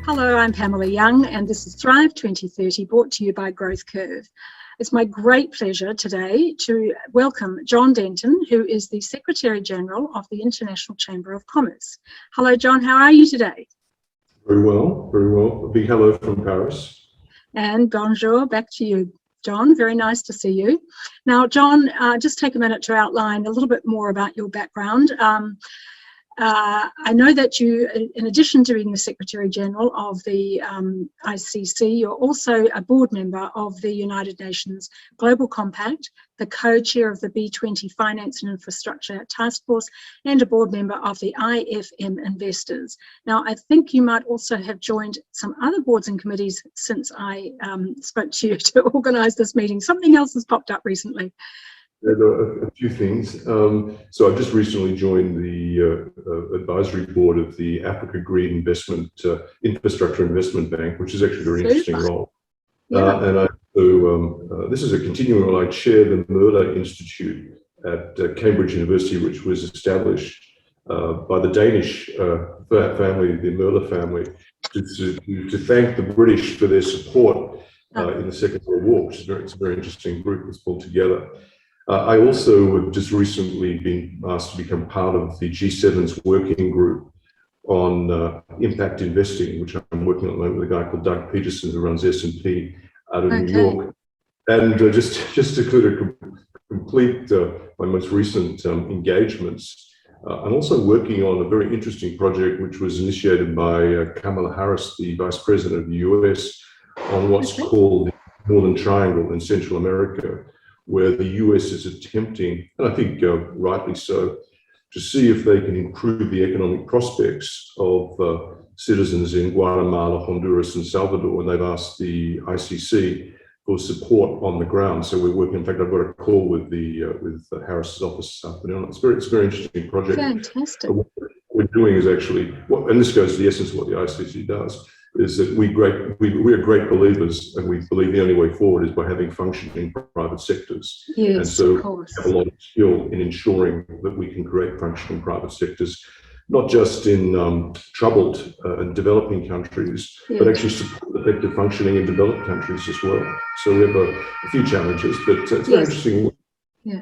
Hello, I'm Pamela Young, and this is Thrive 2030, brought to you by growthcurv. It's my great pleasure today to welcome John Denton, who is the Secretary General of the International Chamber of Commerce. Hello, John. How are you today? Very well, very well. A big hello from Paris. And bonjour, back to you, John. Very nice to see you. Now, John, just take a minute to outline a little bit more about your background. I know that you, in addition to being the Secretary General of the ICC, you're also a board member of the United Nations Global Compact, the co-chair of the B20 Finance and Infrastructure Task Force, and a board member of the IFM Investors. Now, I think you might also have joined some other boards and committees since I spoke to you to organise this meeting. Something else has popped up recently. There are a few things. So I just recently joined the advisory board of the Africa Green Investment Infrastructure Investment Bank, which is actually a very interesting role. Yeah. This is a continuing role. I chair the Moeller Institute at Cambridge University, which was established by the Danish family, the Moeller family, to thank the British for their support in the Second World War, which is it's a very interesting group that's pulled together. I also have just recently been asked to become part of the G7's working group on impact investing, which I'm working on at the moment with a guy called Doug Peterson, who runs S&P out of New York. And just to complete my most recent engagements, I'm also working on a very interesting project which was initiated by Kamala Harris, the Vice President of the US, on what's called the Northern Triangle in Central America, where the US is attempting, and I think rightly so, to see if they can improve the economic prospects of citizens in Guatemala, Honduras, and Salvador, and they've asked the ICC for support on the ground. So we're working. In fact, I've got a call with Harris's office this afternoon. It's a very interesting project. Fantastic. What we're doing is actually, and this goes to the essence of what the ICC does, is that we are great believers, and we believe the only way forward is by having functioning private sectors. Yes, and so of course. we have a lot of skill in ensuring that we can create functioning private sectors, not just in troubled and developing countries, but actually support effective functioning in developed countries as well. So we have a few challenges, but it's very interesting. Yeah.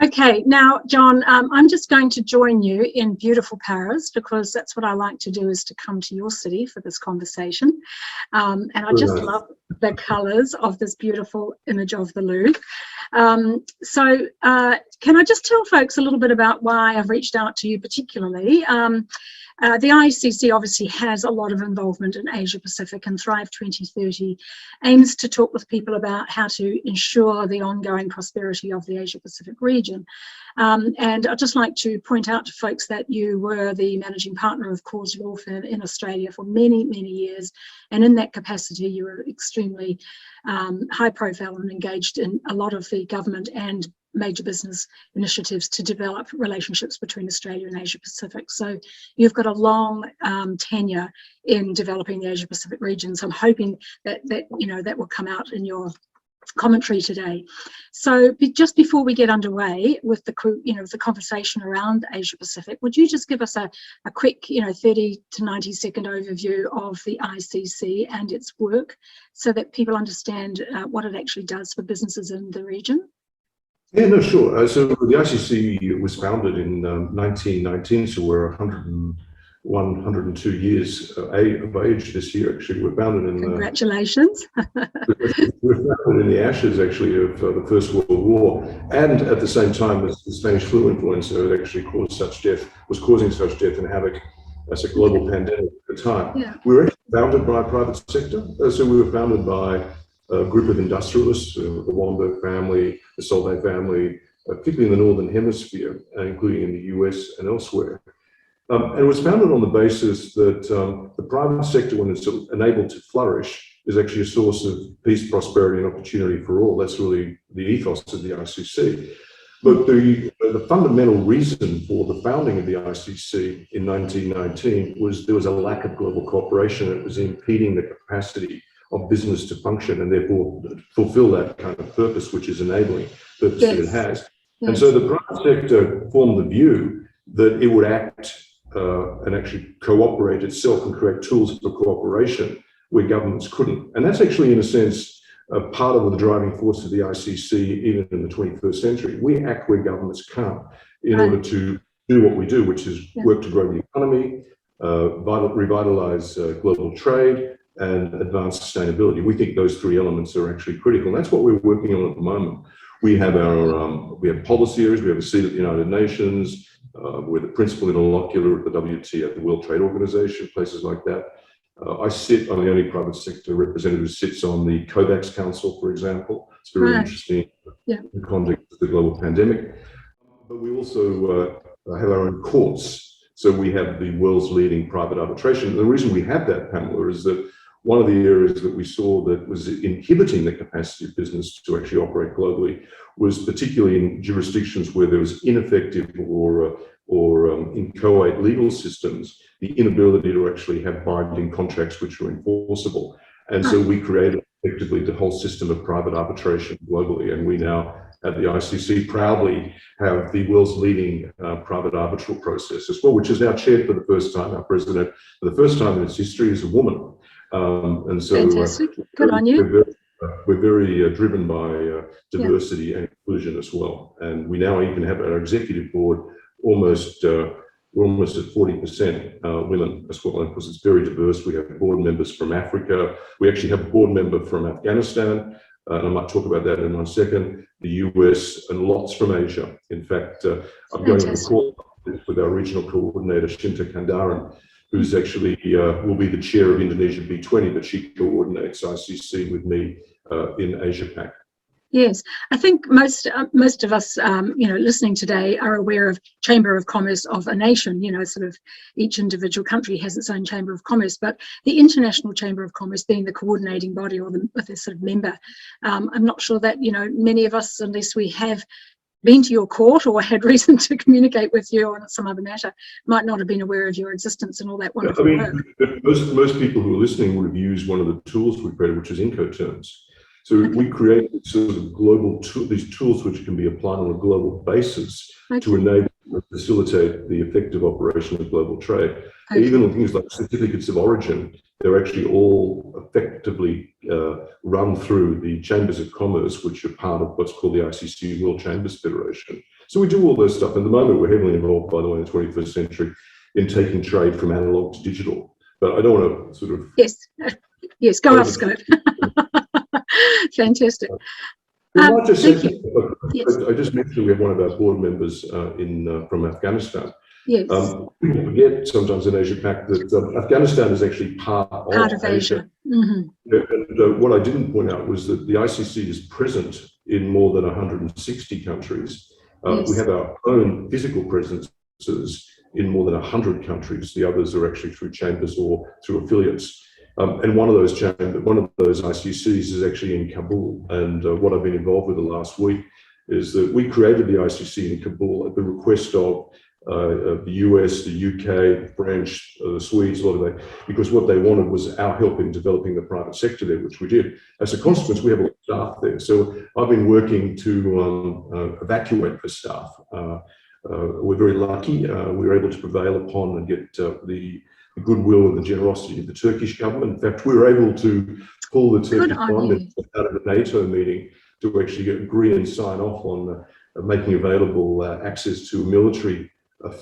Okay, now, John, I'm just going to join you in beautiful Paris, because that's what I like to do, is to come to your city for this conversation. And I just love the colours of this beautiful image of the Louvre. So can I just tell folks a little bit about why I've reached out to you particularly? The ICC obviously has a lot of involvement in Asia Pacific, and Thrive 2030 aims to talk with people about how to ensure the ongoing prosperity of the Asia Pacific region. And I'd just like to point out to folks that you were the managing partner of Cause Law Firm in Australia for many, many years. And in that capacity, you were extremely high profile and engaged in a lot of the government and major business initiatives to develop relationships between Australia and Asia Pacific. So you've got a long tenure in developing the Asia Pacific region. So I'm hoping that that will come out in your commentary today. So just before we get underway with the conversation around Asia Pacific, would you just give us a quick 30 to 90 second overview of the ICC and its work, so that people understand what it actually does for businesses in the region? Yeah, no, sure. So the ICC was founded in 1919, so we're 102 years of age this year. Actually, we're founded in. Congratulations. We're founded in the ashes, actually, of the First World War, and at the same time, the Spanish flu influenza had actually was causing such death and havoc as a global pandemic at the time. Yeah. We were actually founded by a private sector. So we were founded by a group of industrialists, the Wallenberg family, the Solvay family, particularly in the Northern Hemisphere, including in the US and elsewhere. And it was founded on the basis that the private sector, when it's enabled to flourish, is actually a source of peace, prosperity, and opportunity for all. That's really the ethos of the ICC. But the fundamental reason for the founding of the ICC in 1919 was there was a lack of global cooperation. It was impeding the capacity of business to function and therefore fulfill that kind of purpose, which is enabling purpose that it has. And so the private sector formed the view that it would act and actually cooperate itself and create tools for cooperation where governments couldn't. And that's actually, in a sense, part of the driving force of the ICC, even in the 21st century. We act where governments can't in order to do what we do, which is work to grow the economy, revitalize global trade, and advance sustainability. We think those three elements are actually critical. And that's what we're working on at the moment. We have we have policy areas. We have a seat at the United Nations. We're the principal interlocutor at the WTO, the World Trade Organization, places like that. I'm the only private sector representative who sits on the COVAX Council, for example. It's very interesting in the context of the global pandemic. But we also have our own courts. So we have the world's leading private arbitration. And the reason we have that, Pamela, is that one of the areas that we saw that was inhibiting the capacity of business to actually operate globally was particularly in jurisdictions where there was ineffective or inchoate legal systems, the inability to actually have binding contracts which are enforceable. And so we created effectively the whole system of private arbitration globally. And we now at the ICC proudly have the world's leading private arbitral process as well, which is now chaired for the first time. Our president, for the first time in its history, is a woman. And so fantastic. Good on you. We're very driven by diversity and inclusion as well. And we now even have our executive board we're almost at 40% women as well, because it's very diverse. We have board members from Africa. We actually have a board member from Afghanistan, and I might talk about that in 1 second, the US, and lots from Asia. In fact, I'm going on a call with our regional coordinator, Shinta Kandaran, who's actually will be the chair of Indonesia B20, but she coordinates ICC with me in Asia Pac. Yes, I think most of us, listening today are aware of Chamber of Commerce of a nation. Sort of each individual country has its own Chamber of Commerce, but the International Chamber of Commerce being the coordinating body or the sort of member, I'm not sure that many of us, unless we have been to your court or had reason to communicate with you on some other matter, might not have been aware of your existence and all that wonderful work. Most people who are listening would have used one of the tools we created, which is Incoterms. So we created sort of global these tools which can be applied on a global basis to enable and facilitate the effective operation of global trade. Even on things like certificates of origin, they're actually all effectively run through the chambers of commerce, which are part of what's called the ICC World Chambers Federation. So we do all those stuff. At the moment, we're heavily involved, by the way, in the 21st century in taking trade from analog to digital. But I don't want to sort of... Yes, go off scope. Fantastic. I just mentioned we have one of our board members from Afghanistan. Yes. People forget sometimes in Asia Pac that Afghanistan is actually part of Asia. Mm-hmm. And what I didn't point out was that the ICC is present in more than 160 countries. We have our own physical presences in more than 100 countries. The others are actually through chambers or through affiliates. And one of those ICCs is actually in Kabul. And what I've been involved with the last week is that we created the ICC in Kabul at the request of the US, the UK, French, the Swedes, a lot of that, because what they wanted was our help in developing the private sector there, which we did. As a consequence, we have a lot of staff there. So I've been working to evacuate the staff. We're very lucky. We were able to prevail upon and get the goodwill and the generosity of the Turkish government. In fact, we were able to pull the Turkish government out of the NATO meeting to actually agree and sign off on making available access to a military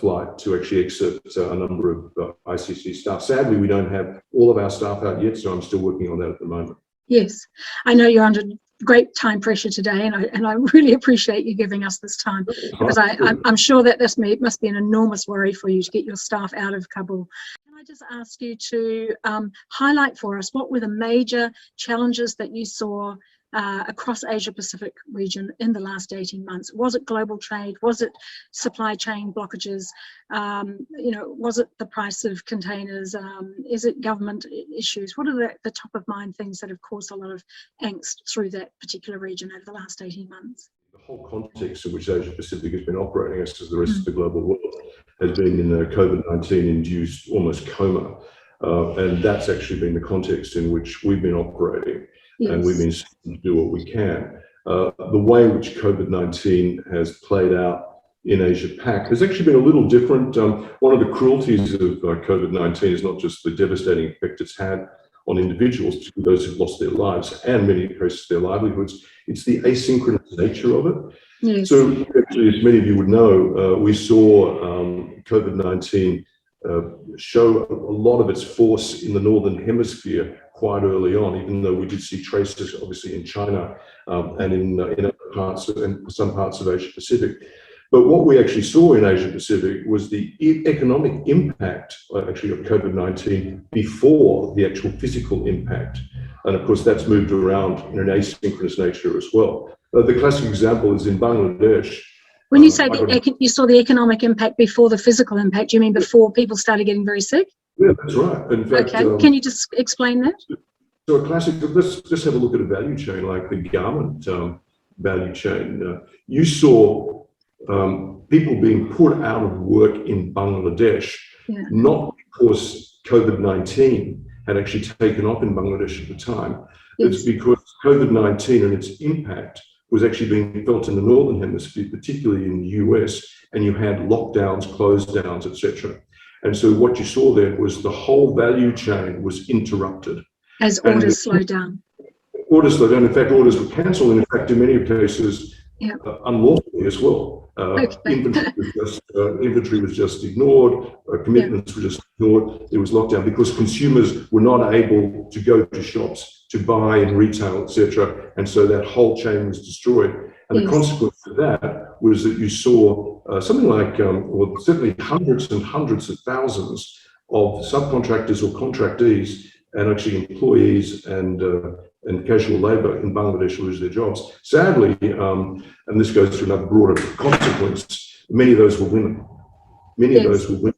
flight to actually exit a number of ICC staff. Sadly, we don't have all of our staff out yet, so I'm still working on that at the moment. Yes, I know you're under great time pressure today, and I really appreciate you giving us this time, because I'm sure that this must be an enormous worry for you to get your staff out of Kabul. Can I just ask you to highlight for us what were the major challenges that you saw across Asia Pacific region in the last 18 months? Was it global trade? Was it supply chain blockages? Was it the price of containers? Is it government issues? What are the top of mind things that have caused a lot of angst through that particular region over the last 18 months? The whole context in which Asia Pacific has been operating, as the rest of the global world, has been in a COVID-19 induced almost coma. And that's actually been the context in which we've been operating. Yes. And we've been seeking to do what we can. The way in which COVID-19 has played out in Asia-Pac has actually been a little different. One of the cruelties of COVID-19 is not just the devastating effect it's had on individuals, particularly those who've lost their lives and many cases their livelihoods. It's the asynchronous nature of it. Yes. So actually, as many of you would know, we saw COVID-19 show a lot of its force in the Northern Hemisphere quite early on, even though we did see traces obviously in China and in other parts and some parts of Asia Pacific. But what we actually saw in Asia Pacific was the economic impact actually of COVID-19 before the actual physical impact. And of course, that's moved around in an asynchronous nature as well. The classic example is in Bangladesh. When you say you saw the economic impact before the physical impact, you mean before people started getting very sick? Yeah, that's right. In fact, okay, can you just explain that? So a classic, let's just have a look at a value chain like the garment value chain. You saw people being put out of work in Bangladesh, not because COVID-19 had actually taken off in Bangladesh at the time. Yes. It's because COVID-19 and its impact was actually being felt in the Northern Hemisphere, particularly in the US, and you had lockdowns, closed downs, etc. And so what you saw there was the whole value chain was interrupted. As orders slowed down. Orders slowed down. In fact, orders were cancelled, and in fact, in many cases, unlawfully as well. Inventory was just ignored, commitments were just ignored. It was locked down because consumers were not able to go to shops to buy in retail, etc. And so that whole chain was destroyed. And the consequence of that was that you saw something like, well, certainly hundreds and hundreds of thousands of subcontractors or contractees and actually employees and casual labour in Bangladesh lose their jobs. Sadly, and this goes to another broader consequence, many of those were women. Many of those were women.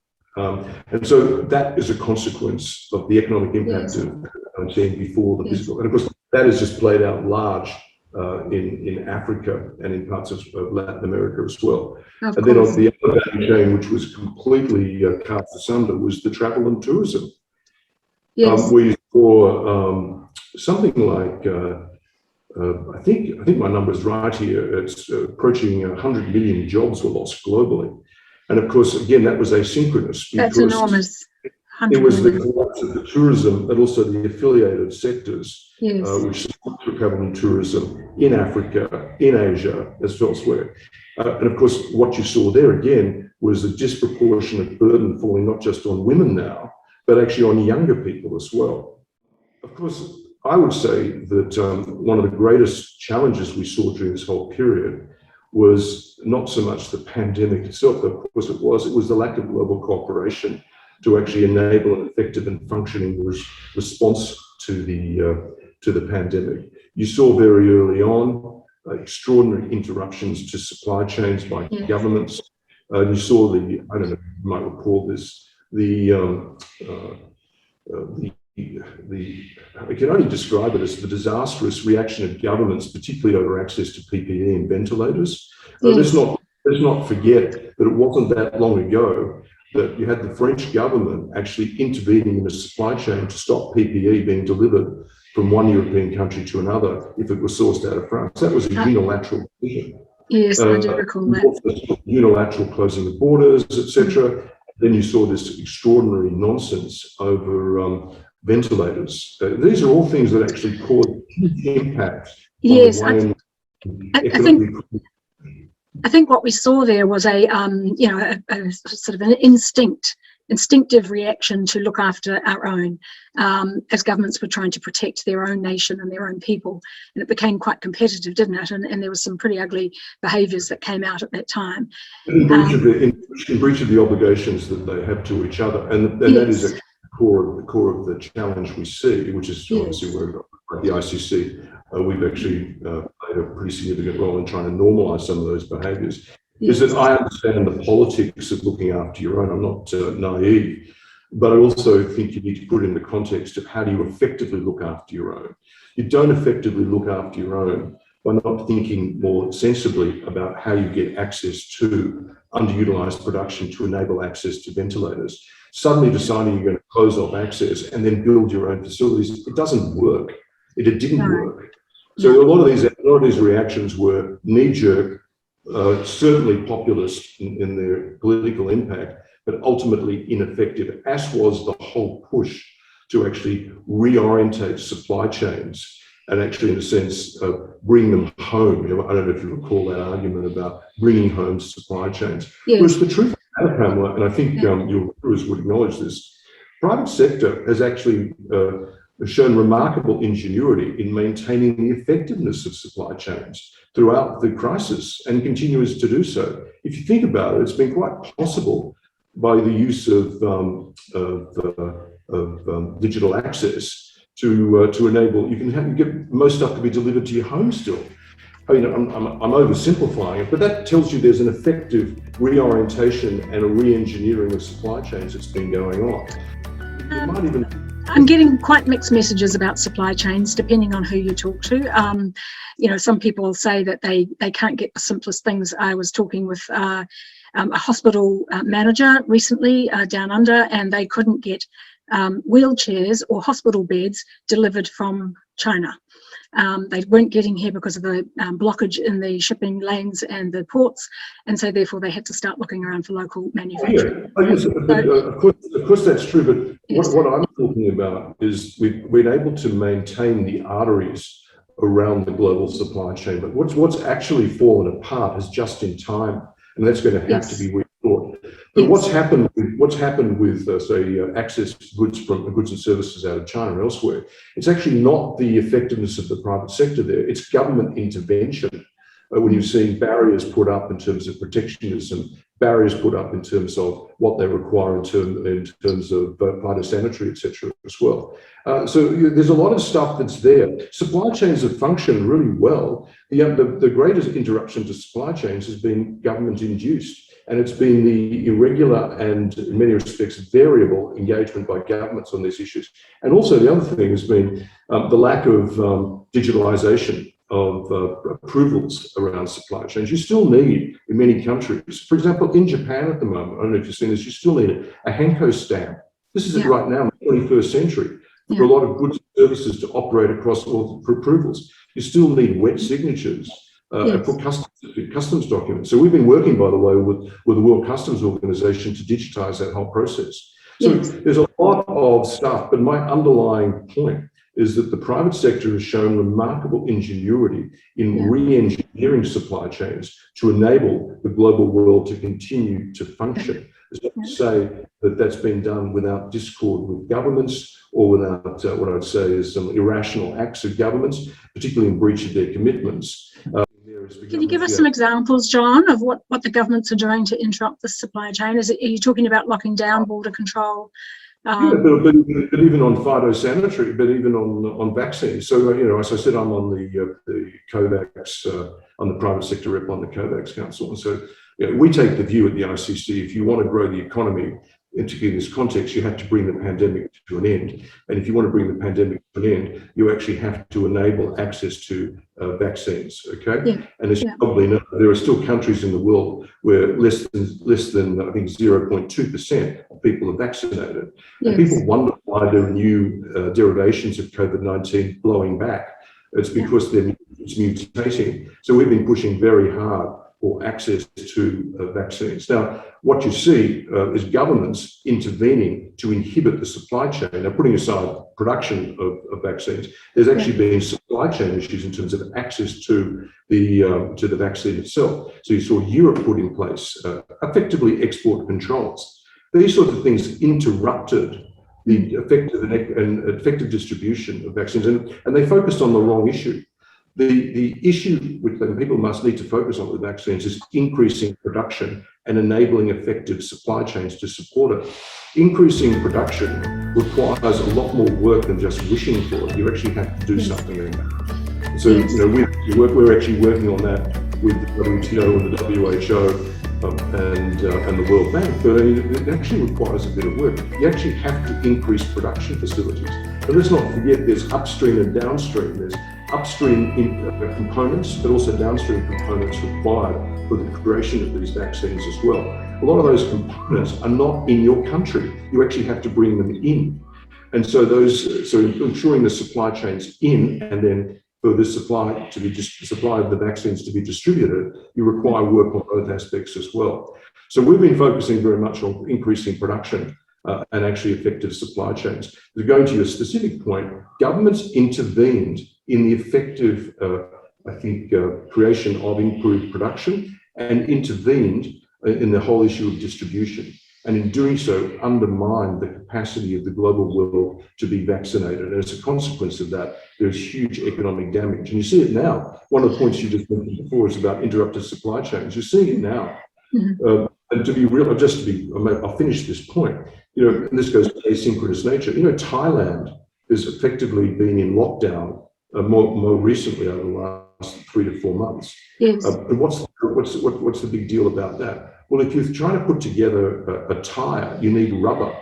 And so that is a consequence of the economic impact of COVID-19 before the physical. And of course, that has just played out large in Africa and in parts of Latin America as well. And then on the other value chain, which was completely cast asunder, was the travel and tourism. Where you saw something like, I think my number's right here, it's approaching 100 million jobs were lost globally. And of course, again, that was asynchronous. That's enormous. It was the collapse of the tourism, but also the affiliated sectors, which support travel and tourism in Africa, in Asia, as well as elsewhere. And of course, what you saw there again was a disproportionate burden falling not just on women now, but actually on younger people as well. Of course, I would say that one of the greatest challenges we saw during this whole period was not so much the pandemic itself, though of course it was the lack of global cooperation to actually enable an effective and functioning response to the pandemic. You saw very early on extraordinary interruptions to supply chains by governments. You saw I don't know, you might recall this, I can only describe it as the disastrous reaction of governments, particularly over access to PPE and ventilators. Let's not forget that it wasn't that long ago that you had the French government actually intervening in the supply chain to stop PPE being delivered from one European country to another if it was sourced out of France. That was a unilateral decision. Yes, I do recall that. Unilateral closing the borders, etc. Then you saw this extraordinary nonsense over ventilators. These are all things that actually cause huge impact. Yes, I think what we saw there was a sort of an instinctive reaction to look after our own, as governments were trying to protect their own nation and their own people, and it became quite competitive, didn't it? And there was some pretty ugly behaviours that came out at that time. In breach of the obligations that they have to each other, and that is actually the core of the challenge we see, which is obviously where at the ICC we've actually played a pretty significant role in trying to normalise some of those behaviours. Is that I understand the politics of looking after your own. I'm not naive, but I also think you need to put it in the context of how do you effectively look after your own. You don't effectively look after your own by not thinking more sensibly about how you get access to underutilised production to enable access to ventilators. Suddenly deciding you're going to close off access and then build your own facilities, it doesn't work. It didn't work. So a lot of these reactions were knee-jerk, certainly populist in their political impact, but ultimately ineffective, as was the whole push to actually reorientate supply chains and actually, in a sense, bring them home. I don't know if you recall that argument about bringing home supply chains. Yes. Whereas the truth of it, Pamela, and I think your viewers would acknowledge this, private sector has actually shown remarkable ingenuity in maintaining the effectiveness of supply chains throughout the crisis and continues to do so. If you think about it, it's been quite possible by the use of digital access to enable, you can get most stuff to be delivered to your home still. I mean, I'm oversimplifying it, but that tells you there's an effective reorientation and a re-engineering of supply chains that's been going on. It might even... I'm getting quite mixed messages about supply chains, depending on who you talk to. Some people say that they can't get the simplest things. I was talking with a hospital manager recently down under, and they couldn't get wheelchairs or hospital beds delivered from China. They weren't getting here because of the blockage in the shipping lanes and the ports, and so therefore they had to start looking around for local manufacturing. Yeah, yes, of course that's true, but yes. What I'm talking about is we've been able to maintain the arteries around the global supply chain, but what's actually fallen apart is just in time, and that's going to have to be rethought. But what's happened with say access goods and services out of China and elsewhere, it's actually not the effectiveness of the private sector there, it's government intervention. When you've seen barriers put up in terms of protectionism, barriers put up in terms of what they require in terms of phytosanitary, etc. as well. So there's a lot of stuff that's there. Supply chains have functioned really well. The greatest interruption to supply chains has been government induced, and it's been the irregular and in many respects variable engagement by governments on these issues. And also the other thing has been the lack of digitalisation of approvals around supply chains. You still need, in many countries, for example, in Japan at the moment, I don't know if you've seen this, you still need a Hanko stamp. This is it right now in the 21st century. For a lot of goods and services to operate across all approvals, you still need wet signatures for customs documents. So we've been working, by the way, with the World Customs Organization to digitize that whole process. So there's a lot of stuff, but my underlying point is that the private sector has shown remarkable ingenuity in re-engineering supply chains to enable the global world to continue to function. It's not to say that that's been done without discord with governments or without what I'd say is some irrational acts of governments, particularly in breach of their commitments. Can you give us some examples, John, of what the governments are doing to interrupt the supply chain? Are you talking about locking down border control? But even on phytosanitary, but even on vaccines. So, as I said, I'm on the COVAX, on the private sector rep on the COVAX Council. And so we take the view at the ICC, if you want to grow the economy, particularly in this context, you have to bring the pandemic to an end. And if you want to bring the pandemic to an end, you actually have to enable access to vaccines, okay? And as you probably know, there are still countries in the world where less than I think 0.2% of people are vaccinated. And people wonder why there are new derivations of COVID-19 blowing back. It's because it's mutating. So we've been pushing very hard for access to vaccines. Now, what you see is governments intervening to inhibit the supply chain. Now, putting aside production of vaccines, there's actually been supply chain issues in terms of access to the vaccine itself. So you saw Europe put in place effectively export controls. These sorts of things interrupted the effective distribution of vaccines, and they focused on the wrong issue. The issue which people must need to focus on with vaccines is increasing production and enabling effective supply chains to support it. Increasing production requires a lot more work than just wishing for it. You actually have to do something in that. So, we're actually working on that with the WTO and the WHO and the World Bank, but it actually requires a bit of work. You actually have to increase production facilities. And let's not forget there's upstream and downstream. There's upstream components, but also downstream components required for the creation of these vaccines as well. A lot of those components are not in your country. You actually have to bring them in. And so ensuring the supply chains in, and then for the supply of the vaccines to be distributed, you require work on both aspects as well. So we've been focusing very much on increasing production and actually effective supply chains. Going to your specific point, governments intervened in the effective, creation of improved production and intervened in the whole issue of distribution. And in doing so, undermined the capacity of the global world to be vaccinated. And as a consequence of that, there's huge economic damage. And you see it now. One of the points you just mentioned before is about interrupted supply chains. You're seeing it now. Mm-hmm. And to be real, I'll finish this point. And this goes to asynchronous nature. Thailand has effectively been in lockdown more recently over the last 3 to 4 months. Yes. And what's the big deal about that? Well, if you're trying to put together a tire, you need rubber.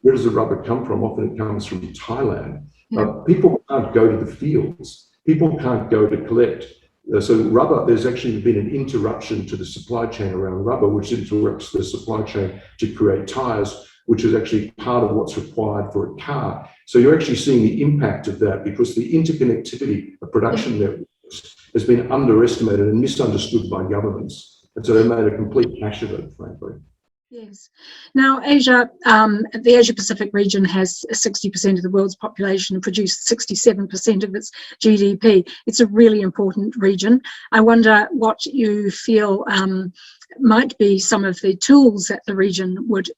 Where does the rubber come from? Often it comes from Thailand. Yeah. People can't go to the fields. People can't go to collect. So rubber, there's actually been an interruption to the supply chain around rubber, which interrupts the supply chain to create tires, which is actually part of what's required for a car. So you're actually seeing the impact of that because the interconnectivity of production networks has been underestimated and misunderstood by governments. And so they made a complete hash of it, frankly. Yes. Now, Asia, the Asia-Pacific region has 60% of the world's population and produces 67% of its GDP. It's a really important region. I wonder what you feel might be some of the tools that the region would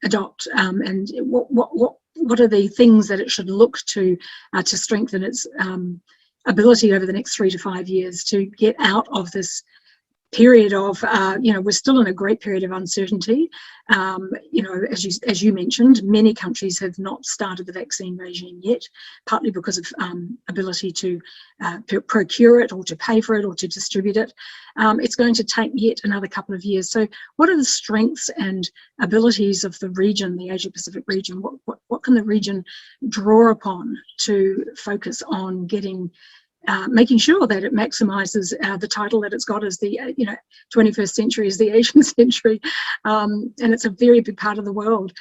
adopt, and what are the things that it should look to strengthen its ability over the next 3 to 5 years to get out of this period of, we're still in a great period of uncertainty. As you mentioned, many countries have not started the vaccine regime yet, partly because of ability to procure it or to pay for it or to distribute it. It's going to take yet another couple of years. So what are the strengths and abilities of the region, the Asia-Pacific region? What can the region draw upon to focus on getting making sure that it maximizes the title that it's got as the 21st century is the Asian century, and it's a very big part of the world.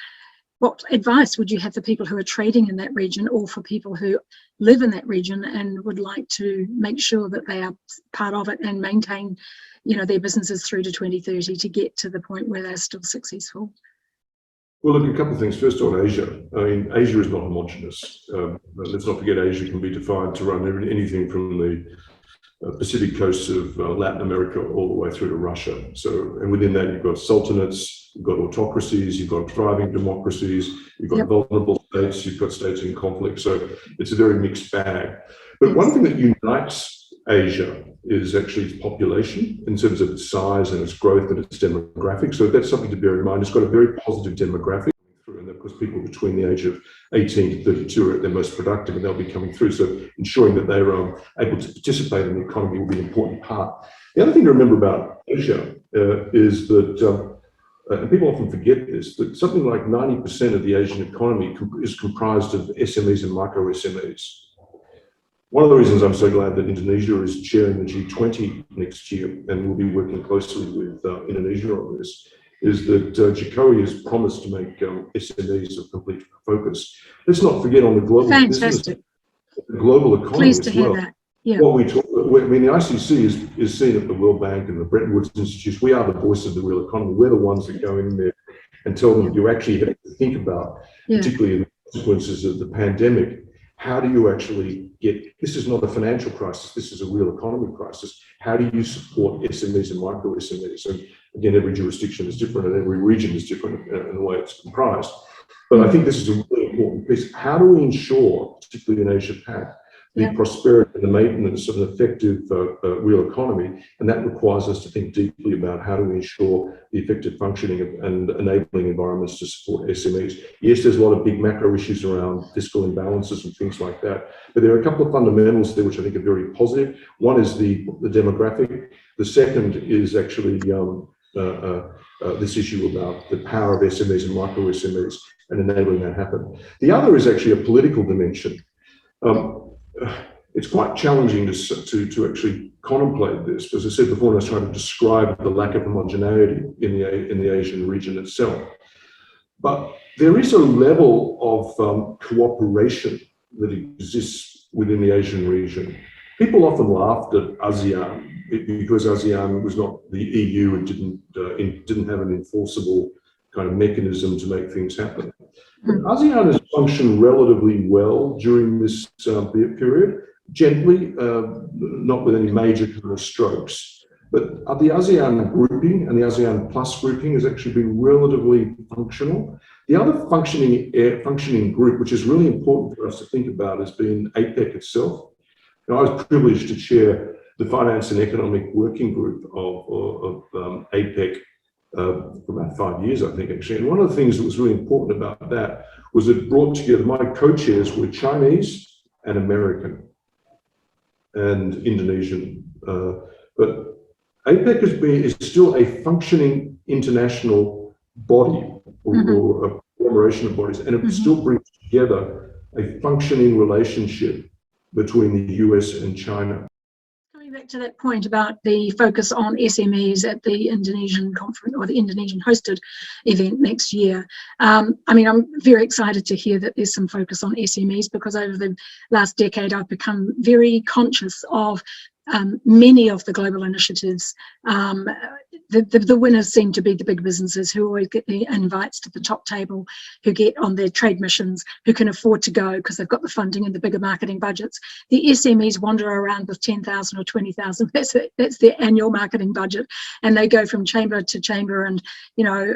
What advice would you have for people who are trading in that region, or for people who live in that region and would like to make sure that they are part of it and maintain their businesses through to 2030 to get to the point where they're still successful? Well, look, a couple of things. First on Asia. I mean, Asia is not homogenous. Let's not forget Asia can be defined to run anything from the Pacific coast of Latin America all the way through to Russia. So, and within that, you've got sultanates, you've got autocracies, you've got thriving democracies, you've got vulnerable states, you've got states in conflict. So it's a very mixed bag. But one thing that unites Asia is actually its population in terms of its size and its growth and its demographics. So that's something to bear in mind. It's got a very positive demographic, and of course people between the age of 18 to 32 are at their most productive, and they'll be coming through. So ensuring that they're able to participate in the economy will be an important part. The other thing to remember about Asia is that, and people often forget this, that something like 90% of the Asian economy is comprised of SMEs and micro SMEs. One of the reasons I'm so glad that Indonesia is chairing the G20 next year, and we'll be working closely with Indonesia on this, is that Jokowi has promised to make SMEs a complete focus. Let's not forget on the global business, the global economy. Pleased to as well. Hear that. Yeah. What we talk, I mean, the ICC is seen at the World Bank and the Bretton Woods Institute. We are the voice of the real economy. We're the ones that go in there and tell them you actually have to think about, particularly in the consequences of the pandemic. How do you actually this is not a financial crisis, this is a real economy crisis. How do you support SMEs and micro SMEs? And again, every jurisdiction is different and every region is different in the way it's comprised. But I think this is a really important piece. How do we ensure, particularly in Asia Pac, the prosperity and the maintenance of an effective real economy? And that requires us to think deeply about how do we ensure the effective functioning and enabling environments to support SMEs. Yes, there's a lot of big macro issues around fiscal imbalances and things like that, but there are a couple of fundamentals there which I think are very positive. One is the demographic. The second is actually this issue about the power of SMEs and micro SMEs and enabling that happen. The other is actually a political dimension. It's quite challenging to actually contemplate this. As I said before, when I was trying to describe the lack of homogeneity in the Asian region itself. But there is a level of cooperation that exists within the Asian region. People often laughed at ASEAN because ASEAN was not the EU and didn't have an enforceable kind of mechanism to make things happen. But ASEAN has functioned relatively well during this period, gently, not with any major kind of strokes. But the ASEAN grouping and the ASEAN Plus grouping has actually been relatively functional. The other functioning group, which is really important for us to think about, has been APEC itself. And I was privileged to chair the Finance and Economic Working Group of APEC for about 5 years, I think, actually. And one of the things that was really important about that was it brought together, my co-chairs were Chinese and American and Indonesian. But APEC is still a functioning international body or a conglomeration of bodies, and it still brings together a functioning relationship between the US and China. Coming back to that point about the focus on SMEs at the Indonesian conference or the Indonesian hosted event next year. I mean, I'm very excited to hear that there's some focus on SMEs, because over the last decade, I've become very conscious of many of the global initiatives. The winners seem to be the big businesses who always get the invites to the top table, who get on their trade missions, who can afford to go because they've got the funding and the bigger marketing budgets. The SMEs wander around with 10,000 or 20,000. That's their annual marketing budget, and they go from chamber to chamber and, you know,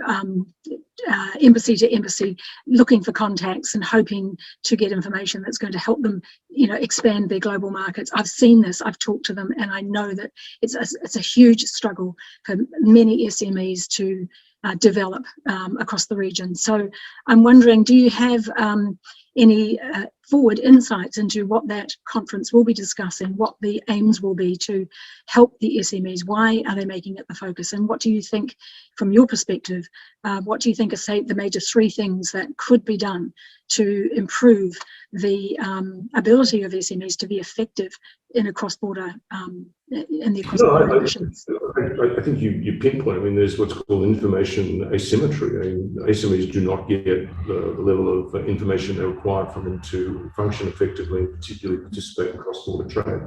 embassy to embassy, looking for contacts and hoping to get information that's going to help them, you know, expand their global markets. I've seen this, I've talked to them, and I know that it's a huge struggle for many SMEs to develop across the region. So I'm wondering, do you have any forward insights into what that conference will be discussing, what the aims will be to help the SMEs? Why are they making it the focus? And what do you think, from your perspective, what do you think are, say, the major three things that could be done to improve the ability of SMEs to be effective in a cross-border, in the cross-border missions? I think you pinpoint. I mean, there's what's called information asymmetry. I mean, SMEs do not get the level of information they require for them to function effectively, and particularly participate in cross-border trade.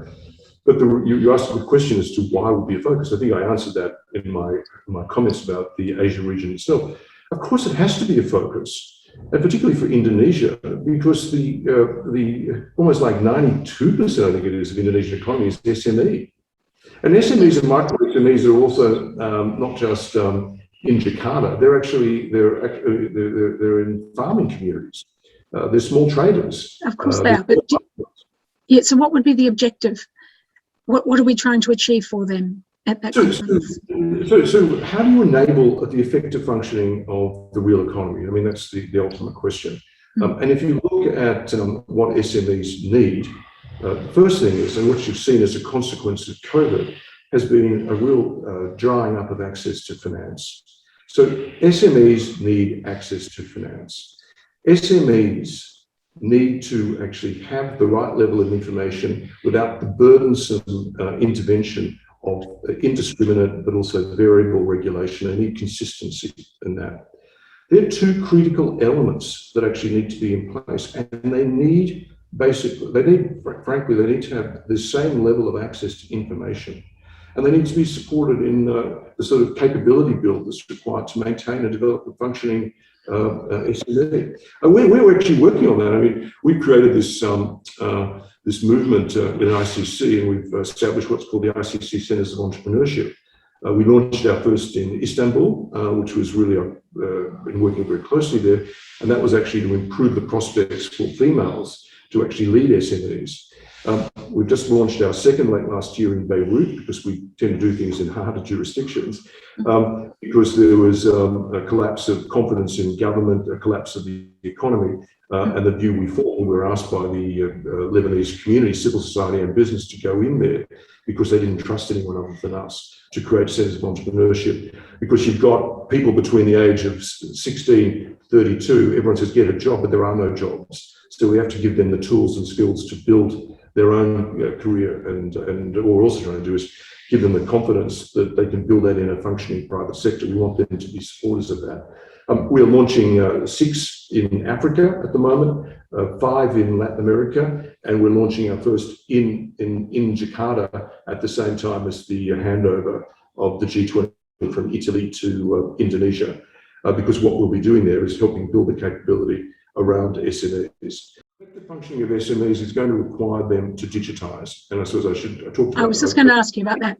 But you asked the question as to why would be a focus. I think I answered that in my comments about the Asia region itself. Of course, it has to be a focus, and particularly for Indonesia, because the almost like 92%, I think it is, of Indonesian economy is SME. And SMEs and micro SMEs are also not just in Jakarta. They're in farming communities. They're small traders. Of course they are. But yeah. So what would be the objective? What are we trying to achieve for them at that conference? So how do you enable the effective functioning of the real economy? I mean, that's the ultimate question. And if you look at what SMEs need, the first thing is, and what you've seen as a consequence of COVID, has been a real drying up of access to finance. So SMEs need access to finance. SMEs need to actually have the right level of information without the burdensome intervention of indiscriminate but also variable regulation. They need consistency in that. There are two critical elements that actually need to be in place, and they need frankly, they need to have the same level of access to information, and they need to be supported in the sort of capability build that's required to maintain and develop a functioning SME. We're actually working on that. I mean, we've created this this movement in ICC, and we've established what's called the ICC Centres of Entrepreneurship. We launched our first in Istanbul, which was really been working very closely there, and that was actually to improve the prospects for females to actually lead SMEs. We've just launched our second late last year in Beirut, because we tend to do things in harder jurisdictions, because there was a collapse of confidence in government, a collapse of the economy, and the view we formed. We were asked by the Lebanese community, civil society and business to go in there because they didn't trust anyone other than us to create centres of entrepreneurship. Because you've got people between the age of 16, 32, everyone says get a job, but there are no jobs. So we have to give them the tools and skills to build their own career, and what we're also trying to do is give them the confidence that they can build that in a functioning private sector. We want them to be supporters of that. We're launching 6 in Africa at the moment, 5 in Latin America, and we're launching our first in Jakarta at the same time as the handover of the G20 from Italy to Indonesia, because what we'll be doing there is helping build the capability around SMEs. The functioning of SMEs is going to require them to digitise, and I suppose I talked about. I was just going to ask you about that,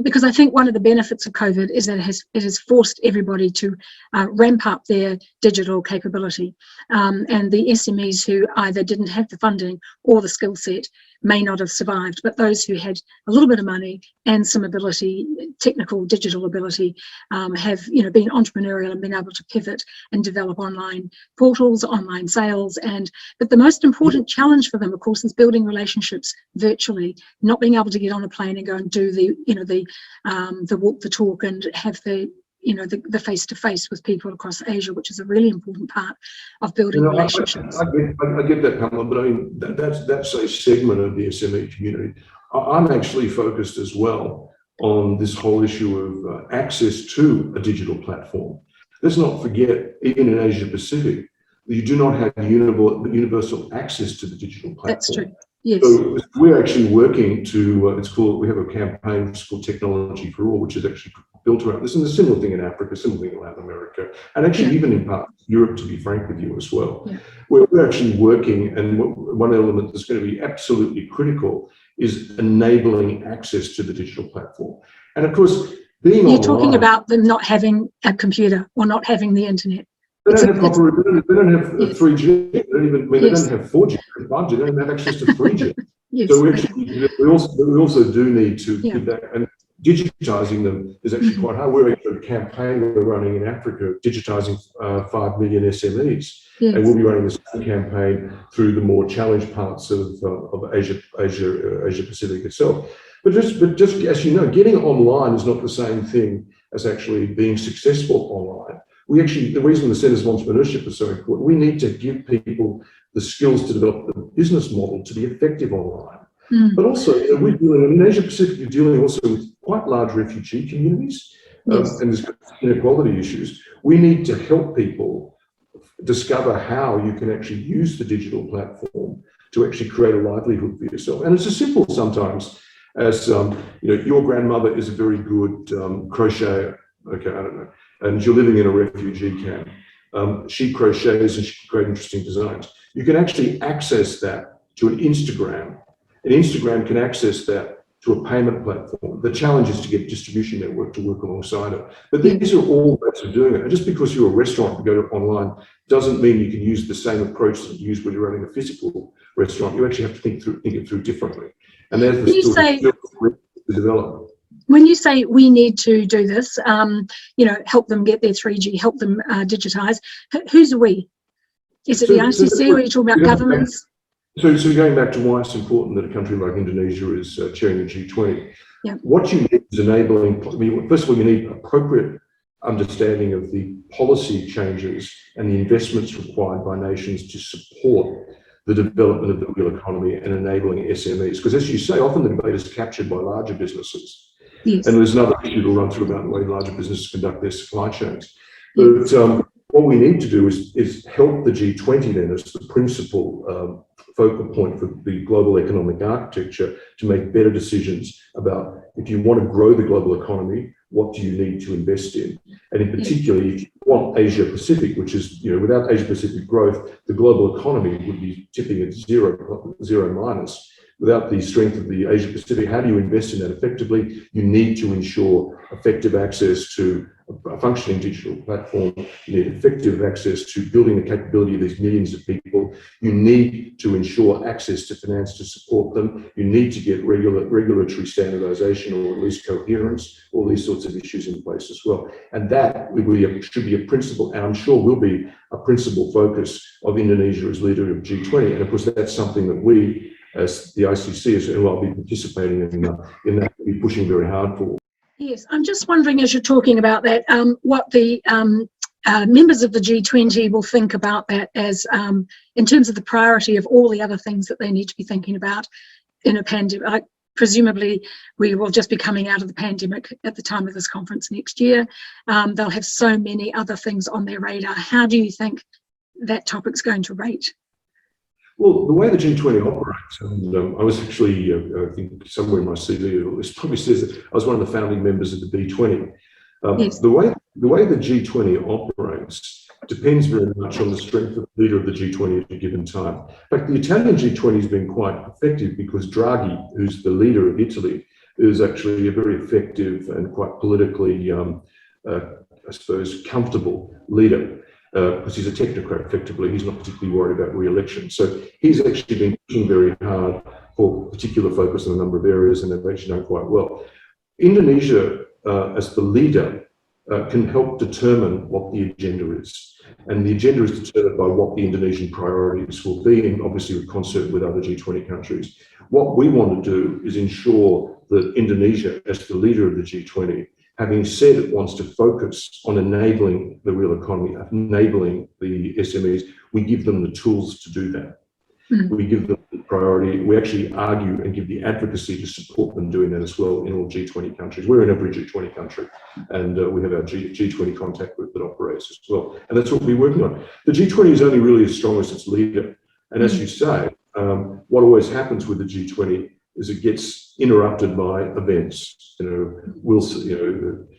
because I think one of the benefits of COVID is that it has forced everybody to ramp up their digital capability, and the SMEs who either didn't have the funding or the skill set may not have survived, but those who had a little bit of money and some ability, technical digital ability, have been entrepreneurial and been able to pivot and develop online portals, online sales, but the most important challenge for them, of course, is building relationships virtually, not being able to get on a plane and go and do the walk the talk and have the face-to-face with people across Asia, which is a really important part of building relationships. I get that, Pamela, but I mean, that's a segment of the SME community. I'm actually focused as well on this whole issue of access to a digital platform. Let's not forget, even in Asia Pacific, you do not have universal access to the digital platform. That's true. Yes. So we're actually working to, we have a campaign which is called Technology for All, which is actually built around this, and a similar thing in Africa, similar thing in Latin America, and actually even in parts of Europe, to be frank with you as well. Yeah. We're actually working, and one element that's going to be absolutely critical is enabling access to the digital platform. And of course, being online... You're talking about them not having a computer or not having the internet. They don't have 3G. They don't have 4G, 5G. They don't have access to 3G. Yes. So we also do need to give that, and digitising them is actually quite hard. We're actually a campaign we're running in Africa, digitising 5 million SMEs, and we'll be running the same campaign through the more challenged parts of Asia Pacific itself. But just as you know, getting online is not the same thing as actually being successful online. The reason the Centres of Entrepreneurship is so important, we need to give people the skills to develop the business model to be effective online. But also, we're dealing, in Asia Pacific, you're dealing also with quite large refugee communities, and there's inequality issues. We need to help people discover how you can actually use the digital platform to actually create a livelihood for yourself. And it's as simple sometimes as, your grandmother is a very good crocheter, okay, I don't know, and you're living in a refugee camp. She crochets and she can create interesting designs. You can actually access that to an Instagram. And Instagram can access that to a payment platform. The challenge is to get a distribution network to work alongside it. But these are all ways of doing it. And just because you're a restaurant and go online doesn't mean you can use the same approach that you use when you're running a physical restaurant. You actually have to think it through differently. And there's the skill to develop. When you say we need to do this, help them get their 3G, help them digitise, who's we? Is it the ICC, or are you talking about governments? So going back to why it's important that a country like Indonesia is chairing the G20, what you need is enabling, first of all, you need appropriate understanding of the policy changes and the investments required by nations to support the development of the real economy and enabling SMEs. Because as you say, often the debate is captured by larger businesses. Yes. And there's another issue to run through about the way larger businesses conduct their supply chains. But what we need to do is help the G20 then as the principal focal point for the global economic architecture to make better decisions about, if you want to grow the global economy, what do you need to invest in? And in particular, if you want Asia Pacific, which is, without Asia Pacific growth, the global economy would be tipping at zero minus. Without the strength of the Asia Pacific, how do you invest in that effectively? You need to ensure effective access to a functioning digital platform. You need effective access to building the capability of these millions of people. You need to ensure access to finance to support them. You need to get regulatory standardization, or at least coherence, all these sorts of issues in place as well. And that should be a principal, and I'm sure will be a principal focus of Indonesia as leader of G20. And of course, that's something that we, as the ICC, who I'll be participating in that, will be pushing very hard for. Yes, I'm just wondering, as you're talking about that, what the members of the G20 will think about that as, in terms of the priority of all the other things that they need to be thinking about in a pandemic. Presumably, we will just be coming out of the pandemic at the time of this conference next year. They'll have so many other things on their radar. How do you think that topic's going to rate? Well, the way the G20 operates, and I was actually, I think somewhere in my CV, it probably says that I was one of the founding members of the B20. Yes. The way the G20 operates depends very much on the strength of the leader of the G20 at a given time. In fact, the Italian G20 has been quite effective because Draghi, who's the leader of Italy, is actually a very effective and quite politically, I suppose, comfortable leader. Because he's a technocrat, effectively. He's not particularly worried about re-election. So he's actually been pushing very hard for particular focus on a number of areas, and they've actually done quite well. Indonesia, as the leader, can help determine what the agenda is. And the agenda is determined by what the Indonesian priorities will be, and obviously with concert with other G20 countries. What we want to do is ensure that Indonesia, as the leader of the G20, having said it wants to focus on enabling the real economy, enabling the SMEs, we give them the tools to do that. We give them the priority. We actually argue and give the advocacy to support them doing that as well in all G20 countries. We're in every G20 country, and we have our G20 contact group that operates as well. And that's what we're working on. The G20 is only really as strong as its leader. And as you say, what always happens with the G20 is it gets interrupted by events. We'll see,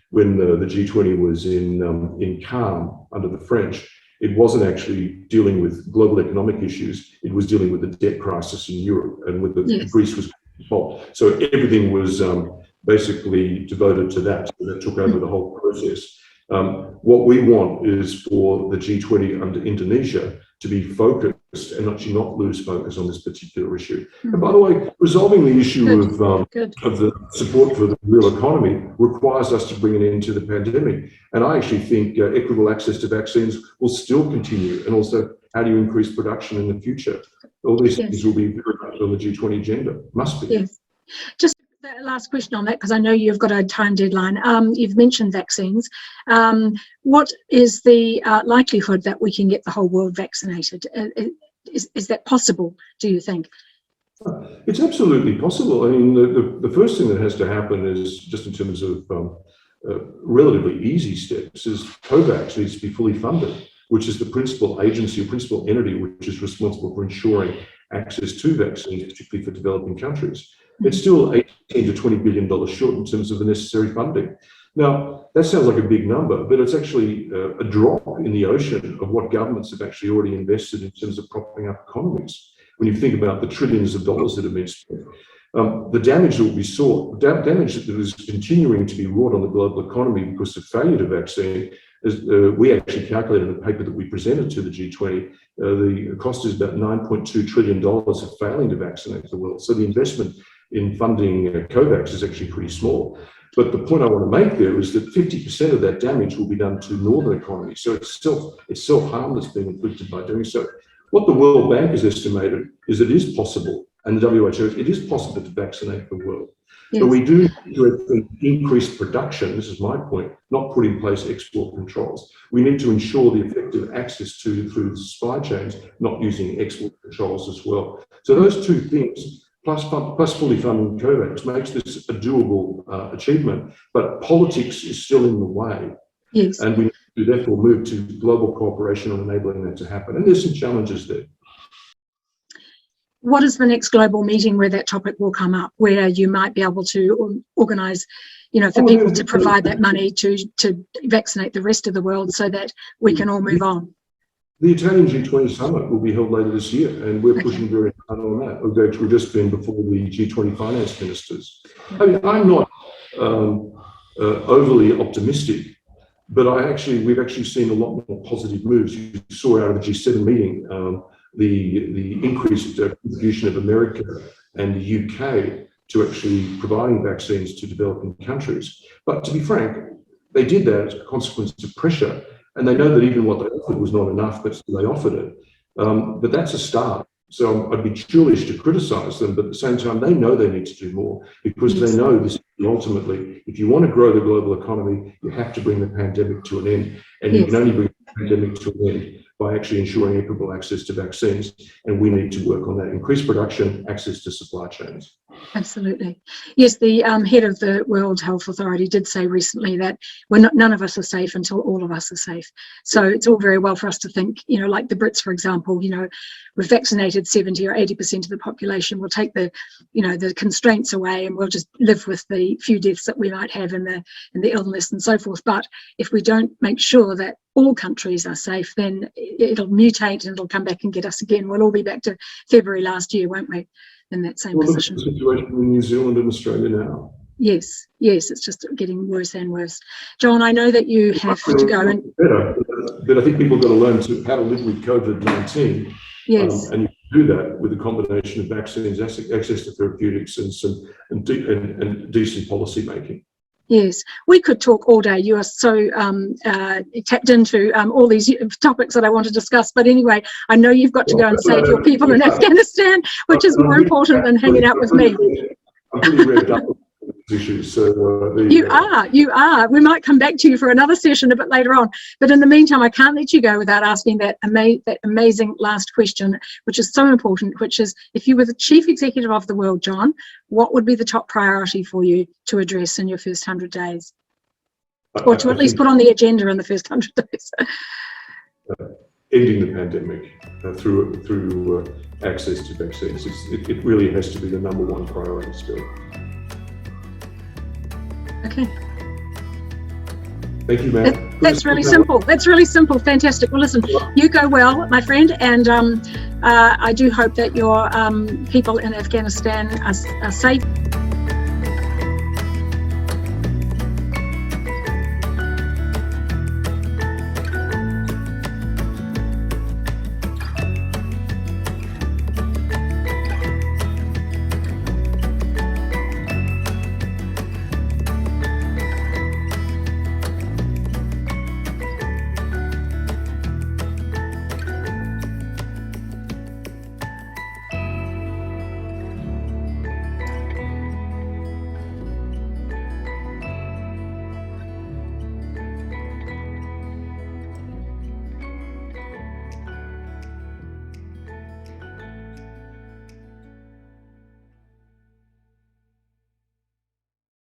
when the G20 was in Cannes under the French, it wasn't actually dealing with global economic issues. It was dealing with the debt crisis in Europe and with Greece was involved. So everything was basically devoted to that. So that took over the whole process. What we want is for the G20 under Indonesia to be focused and actually not lose focus on this particular issue. And by the way, resolving the issue of the support for the real economy requires us to bring an end to the pandemic. And I actually think equitable access to vaccines will still continue. And also, how do you increase production in the future? All these things will be very much on the G20 agenda. Must be. Yes. Just the last question on that, because I know you've got a time deadline. You've mentioned vaccines. What is the likelihood that we can get the whole world vaccinated? Is that possible, do you think? It's absolutely possible. I mean, the first thing that has to happen is, just in terms of relatively easy steps, is COVAX needs to be fully funded, which is the principal agency or principal entity which is responsible for ensuring access to vaccines, particularly for developing countries. It's still $18 to $20 billion short in terms of the necessary funding. Now, that sounds like a big number, but it's actually a drop in the ocean of what governments have actually already invested in terms of propping up economies. When you think about the trillions of dollars that have been spent, the damage that will be sought, damage that is continuing to be wrought on the global economy because of failure to vaccine, is, we actually calculated in a paper that we presented to the G20, the cost is about $9.2 trillion of failing to vaccinate the world. So the investment in funding COVAX is actually pretty small. But the point I want to make there is that 50% of that damage will be done to northern economies. So it's self-harm that's being inflicted by doing so. What the World Bank has estimated is it is possible, and the WHO, it is possible to vaccinate the world. But we do need to increase production, this is my point, not put in place export controls. We need to ensure the effective access through the supply chains, not using export controls as well. So those two things, plus fully funding COVAX, makes this a doable achievement, but politics is still in the way. And we need to therefore move to global cooperation on enabling that to happen. And there's some challenges there. What is the next global meeting where that topic will come up, where you might be able to organise, for people to provide that money to vaccinate the rest of the world so that we can all move on? The Italian G20 summit will be held later this year, and we're pushing very hard on that. We've just been before the G20 finance ministers. I mean, I'm not overly optimistic, but we've actually seen a lot more positive moves. You saw out of the G7 meeting the increased contribution of America and the UK to actually providing vaccines to developing countries. But to be frank, they did that as a consequence of pressure. And they know that even what they offered was not enough, but they offered it. But that's a start. So I'd be foolish to criticise them, but at the same time, they know they need to do more because they know this ultimately, if you want to grow the global economy, you have to bring the pandemic to an end. And you can only bring the pandemic to an end by actually ensuring equitable access to vaccines. And we need to work on that. Increase production, access to supply chains. Absolutely. Yes, the head of the World Health Authority did say recently that none of us are safe until all of us are safe. So it's all very well for us to think, like the Brits, for example, we've vaccinated 70 or 80% of the population. We'll take the constraints away and we'll just live with the few deaths that we might have in the illness and so forth. But if we don't make sure that all countries are safe, then it'll mutate and it'll come back and get us again. We'll all be back to February last year, won't we? In that same position. Look at the situation in New Zealand and Australia now. Yes, it's just getting worse and worse. John, I know that you have to go. But I think people have got to learn how to live with COVID-19. Yes. And you do that with a combination of vaccines, access to therapeutics, and decent policy making. Yes, we could talk all day. You are so tapped into all these topics that I want to discuss. But anyway, I know you've got to go and save your people in Afghanistan, which is more important than hanging out with me. I'm pretty revved up with these issues. So you are. We might come back to you for another session a bit later on. But in the meantime, I can't let you go without asking that amazing last question, which is so important, which is, if you were the chief executive of the world, John, what would be the top priority for you to address in your first 100 days? Or to at least put on the agenda in the first 100 days? Ending the pandemic through access to vaccines. It really has to be the #1 priority still. Okay. Thank you, Matt. That's really simple. That's really simple. Fantastic. Well, listen, you go well, my friend, and I do hope that your people in Afghanistan are safe.